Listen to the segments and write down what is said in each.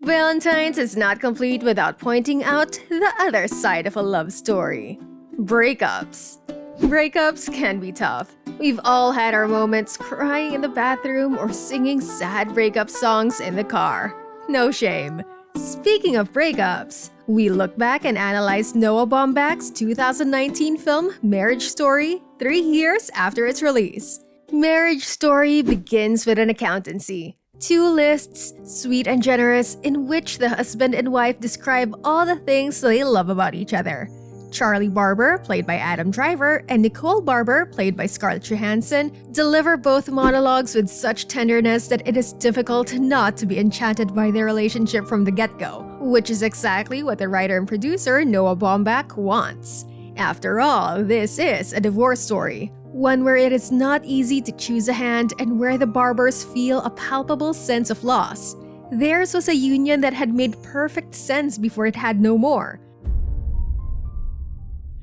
Valentine's is not complete without pointing out the other side of a love story. Breakups. Breakups can be tough. We've all had our moments crying in the bathroom or singing sad breakup songs in the car. No shame. Speaking of breakups, we look back and analyze Noah Baumbach's 2019 film Marriage Story 3 years after its release. Marriage Story begins with an accountancy. 2 lists, sweet and generous, in which the husband and wife describe all the things they love about each other. Charlie Barber, played by Adam Driver, and Nicole Barber, played by Scarlett Johansson, deliver both monologues with such tenderness that it is difficult not to be enchanted by their relationship from the get-go, which is exactly what the writer and producer Noah Baumbach wants. After all, this is a divorce story, one where it is not easy to choose a hand and where the Barbers feel a palpable sense of loss. Theirs was a union that had made perfect sense before it had no more.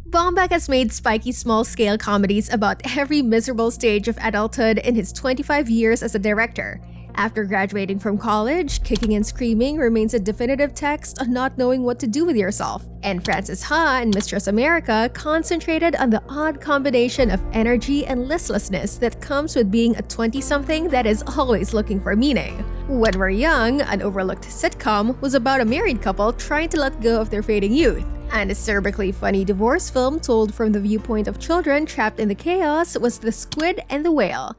Baumbach has made spiky small-scale comedies about every miserable stage of adulthood in his 25 years as a director. After graduating from college, Kicking and Screaming remains a definitive text on not knowing what to do with yourself, and Frances Ha in Mistress America concentrated on the odd combination of energy and listlessness that comes with being a 20-something that is always looking for meaning. When We're Young, an overlooked sitcom, was about a married couple trying to let go of their fading youth. And a cerebrically funny divorce film told from the viewpoint of children trapped in the chaos was The Squid and the Whale.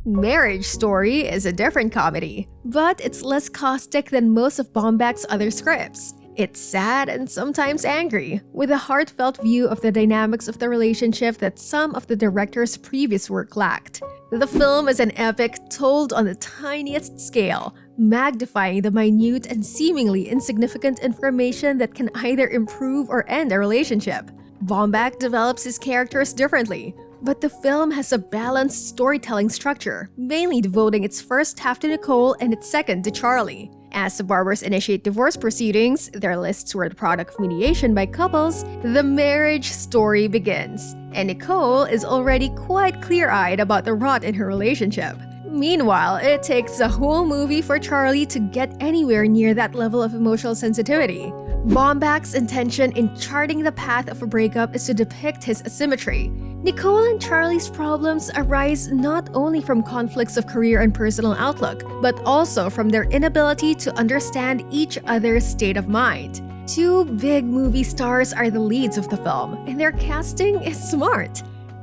Marriage Story is a different comedy, but it's less caustic than most of Baumbach's other scripts. It's sad and sometimes angry, with a heartfelt view of the dynamics of the relationship that some of the director's previous work lacked. The film is an epic told on the tiniest scale, magnifying the minute and seemingly insignificant information that can either improve or end a relationship. Baumbach develops his characters differently, but the film has a balanced storytelling structure, mainly devoting its first half to Nicole and its second to Charlie. As the Barbers initiate divorce proceedings, their lists were the product of mediation by couples, the marriage story begins, and Nicole is already quite clear-eyed about the rot in her relationship. Meanwhile, it takes a whole movie for Charlie to get anywhere near that level of emotional sensitivity. Baumbach's intention in charting the path of a breakup is to depict his asymmetry. Nicole and Charlie's problems arise not only from conflicts of career and personal outlook, but also from their inability to understand each other's state of mind. 2 big movie stars are the leads of the film, and their casting is smart.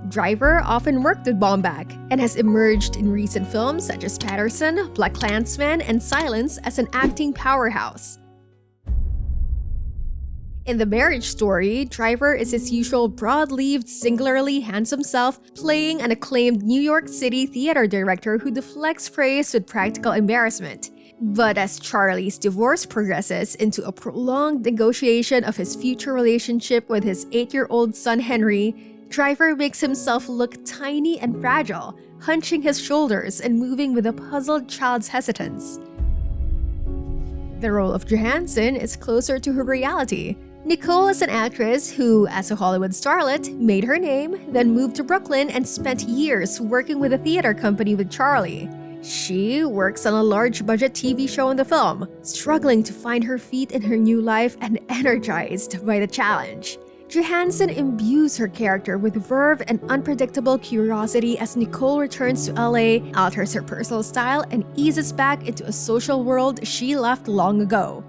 Driver often worked with Baumbach and has emerged in recent films such as Patterson, BlacKkKlansman, and Silence as an acting powerhouse. In The Marriage Story, Driver is his usual broad-leaved, singularly handsome self, playing an acclaimed New York City theater director who deflects praise with practical embarrassment. But as Charlie's divorce progresses into a prolonged negotiation of his future relationship with his 8-year-old son Henry, Driver makes himself look tiny and fragile, hunching his shoulders and moving with a puzzled child's hesitance. The role of Johansson is closer to her reality. Nicole is an actress who, as a Hollywood starlet, made her name, then moved to Brooklyn and spent years working with a theater company with Charlie. She works on a large-budget TV show in the film, struggling to find her feet in her new life and energized by the challenge. Johansson imbues her character with verve and unpredictable curiosity as Nicole returns to LA, alters her personal style, and eases back into a social world she left long ago.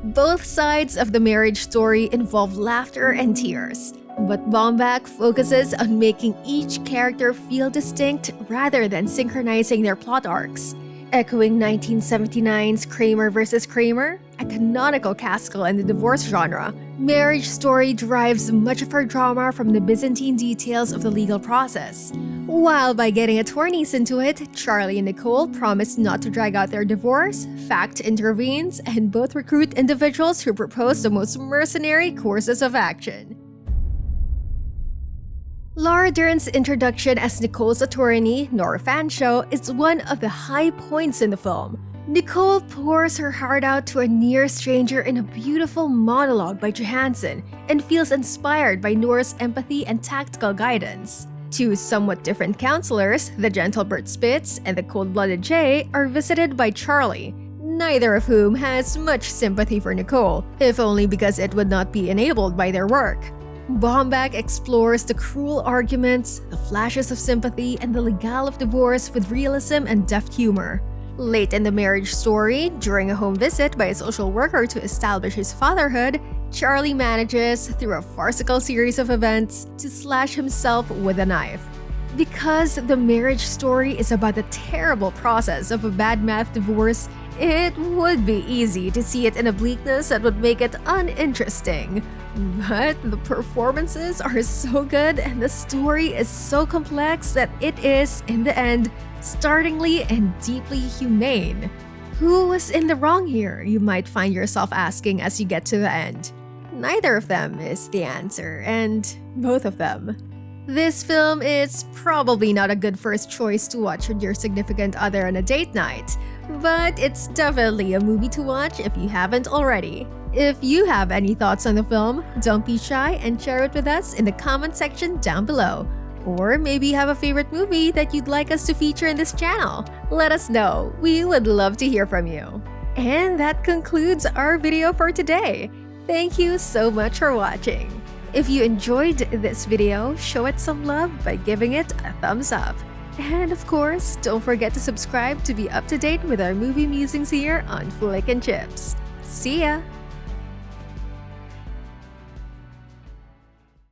Both sides of the marriage story involve laughter and tears, but Baumbach focuses on making each character feel distinct rather than synchronizing their plot arcs. Echoing 1979's Kramer vs. Kramer, a canonical classical in the divorce genre, Marriage Story derives much of her drama from the Byzantine details of the legal process. While by getting attorneys into it, Charlie and Nicole promise not to drag out their divorce, fact intervenes, and both recruit individuals who propose the most mercenary courses of action. Laura Dern's introduction as Nicole's attorney, Nora Fanshawe, is one of the high points in the film. Nicole pours her heart out to a near stranger in a beautiful monologue by Johansson and feels inspired by Nora's empathy and tactical guidance. Two somewhat different counselors, the gentle Bert Spitz and the cold-blooded Jay, are visited by Charlie, neither of whom has much sympathy for Nicole, if only because it would not be enabled by their work. Baumbach explores the cruel arguments, the flashes of sympathy, and the legal of divorce with realism and deft humor. Late in the marriage story, during a home visit by a social worker to establish his fatherhood, Charlie manages, through a farcical series of events, to slash himself with a knife. Because the marriage story is about the terrible process of a bad math divorce, it would be easy to see it in a bleakness that would make it uninteresting. But the performances are so good and the story is so complex that it is, in the end, startlingly and deeply humane. Who was in the wrong here, you might find yourself asking as you get to the end. Neither of them is the answer, and both of them. This film is probably not a good first choice to watch with your significant other on a date night, but it's definitely a movie to watch if you haven't already. If you have any thoughts on the film, don't be shy and share it with us in the comment section down below. Or maybe you have a favorite movie that you'd like us to feature in this channel. Let us know. We would love to hear from you. And that concludes our video for today. Thank you so much for watching. If you enjoyed this video, show it some love by giving it a thumbs up. And of course, don't forget to subscribe to be up to date with our movie musings here on Flick and Chips. See ya!